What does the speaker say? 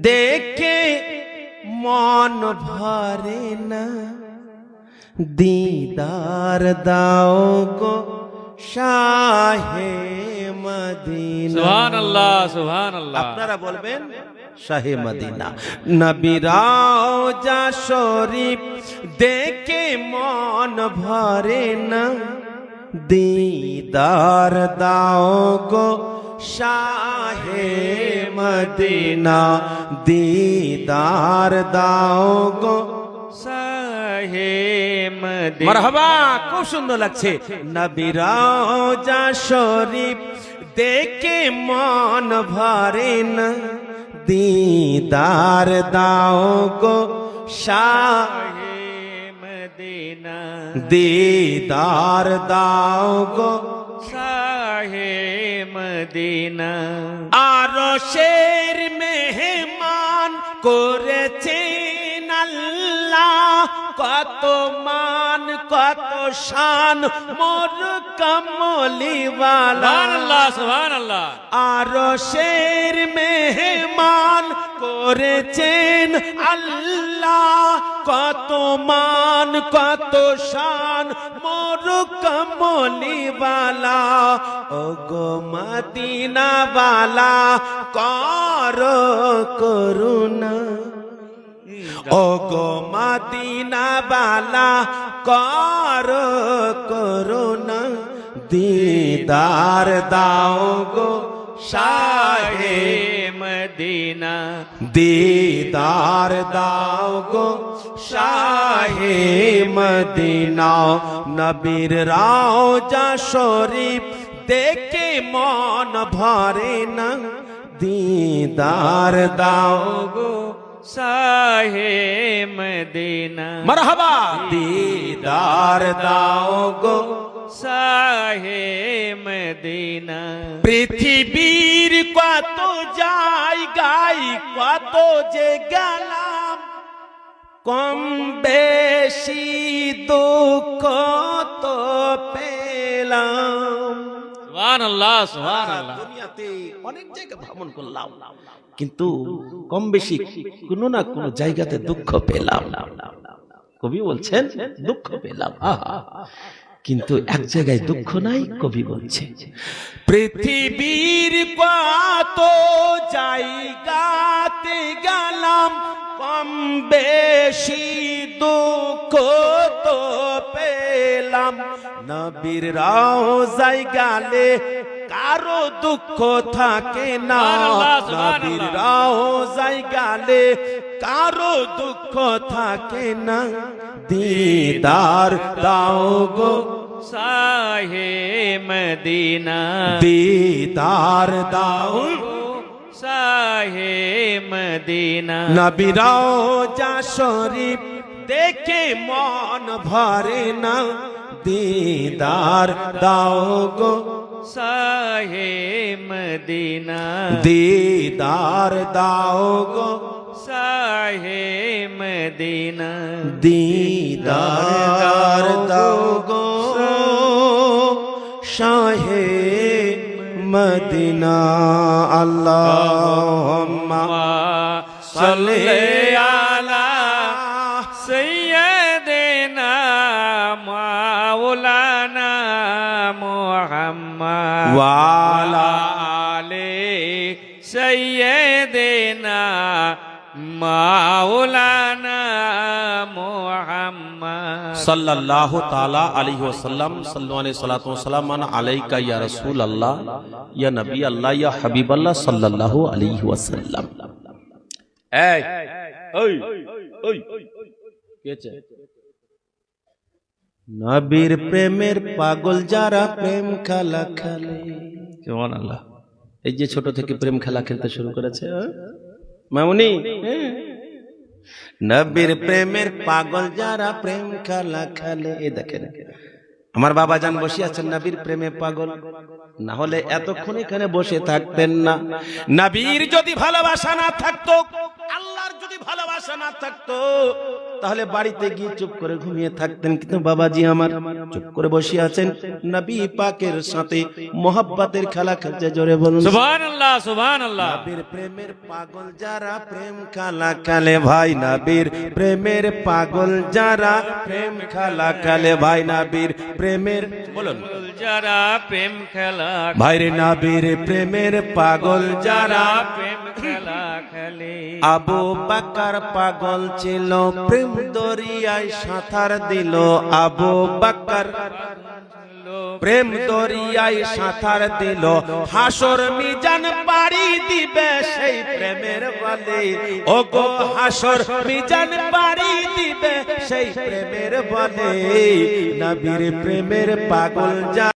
দেখে মন ভরে না, দিদার দাও গো শাহে মদিনা। সুবহানাল্লাহ সুবহানাল্লাহ। আপনারা বলবেন শাহে মদিনা। নবী রওজা শরীফ দেখে মন ভরে না, দিদার দাও গো শাহে মদিনা, দিদার দাও গো শাহে মদিনা। মারহাবা, খুব সুন্দর লাগছে। নবী রওজা শরীফ দেখে মন ভরে না, দিদার দাও গো শাহে মদিনা, দিদার দাও গো শাহে মদিনা। আরশের মেহমান করেছেন আল্লাহ, কত মান কত শান মোর কমলিওয়ালা। সুবহানাল্লাহ সুবহানাল্লাহ। আরশের মেহমান করেছেন আল্লাহ, কত মান কত শান মোর কমলিওয়ালা। ও গো মদিনাওয়ালা করো করুণা, ও গো মদিনাওয়ালা করো করুণা, দিদার দাও গো শাহে মদিনা, দিদার দাও গো শাহে মদিনা। নবীর রওজা শরীফ দেখে মন ভরে না, দিদার দাও গো শাহে মদিনা। মারহাবা, দিদার দাও গো শাহে মদিনা। পৃথিবীর কত জায়গায় কত যে গেলাম, কম বেশি দুঃখ তো পেলাম। সুবহানাল্লাহ সুবহানাল্লাহ। দুনিয়াতে অনেক জায়গা ভ্রমণ করলাম, কিন্তু কম বেশি কোনো না কোনো জায়গাতে দুঃখ পেলাম। কবি বলছেন দুঃখ পেলাম, কিন্তু এক জায়গায় দুঃখ নাই। কবি বলছে পৃথিবীর কত জায়গাতে গেলাম, কম বেশি দুঃখ তো পেলাম। নবীর রওজায় গেলে কারো দুঃখ থাকে না, নবীর রওজায় গেলে কারো দুঃখ থাকে না, দিদার দাও গো শাহে মদিনা, দিদার দাও শাহে মদিনা। নবী রওজা শরীফ দেখে মন ভরে না, দিদার দাও গো শাহে মদিনা, দিদার দাও গো শাহে মদিনা। দিদার দাও গো শাহে মদিনা। আল্লাহুম্মা সাল্লি আলা সৈয়দনা মাওলানা মুহাম্মদ ওয়া আলা আলে সৈয়দনা মাওলানা মুহাম্মদ সাল্লাল্লাহু তাআলা আলাইহি ওয়াসাল্লাম। সাল্লু আলাইহি সাল্লাতু ওয়াসসালাম আলাইকা ইয়া রাসূলুল্লাহ ইয়া নবী আল্লাহ ইয়া হাবিবাল্লাহ সাল্লাল্লাহু আলাইহি ওয়াসাল্লাম। এই ওই ওই কেছে নবীর প্রেমের পাগল যারা প্রেম খেলা খেলে। সুবহানাল্লাহ। এই যে ছোট থেকে প্রেম খেলা খেলতে শুরু করেছে মামুনি, নবীর প্রেমের পাগল যারা প্রেম খেলা খেলে। এ দেখেন আমার বাবা জান বসে আছেন নবীর প্রেমে পাগল, না হলে এতক্ষণ এখানে বসে থাকতেন না। নবীর যদি ভালোবাসা না থাকতো আল্লাহর যদি ভালোবাসা না থাকতো তাহলে বাড়িতে গিয়ে চুপ করে ঘুমিয়ে থাকতেন, কিন্তু বাবাজি আমার চুপ করে বসে আছেন, নবী পাকের সাথে মোহাব্বতের খেলা খেলছে। জোরে বলুন সুবহানাল্লাহ, সুবহানাল্লাহ। নবীর প্রেমের পাগল যারা প্রেম খেলা খেলে ভাই, নবীর প্রেমের পাগল যারা প্রেম খেলা খেলে ভাই, নবীর প্রেমের বলুন যারা প্রেম খেলা ভাইরে, নবীর প্রেমের পাগল যারা প্রেম খেলা খেলে। আবু বকর পাগল ছিল, প্রেম দরিয়ায় সাঁতার দিল। আবু বকর প্রেম দরিয়ায় সাঁতার দিল, হাসর মিজান পাড়ি দিবে সেই প্রেমের বলে। ও গো হাসর মিজান পাড়ি দিবে সেই প্রেমের বলে, নবীর প্রেমের পাগল যা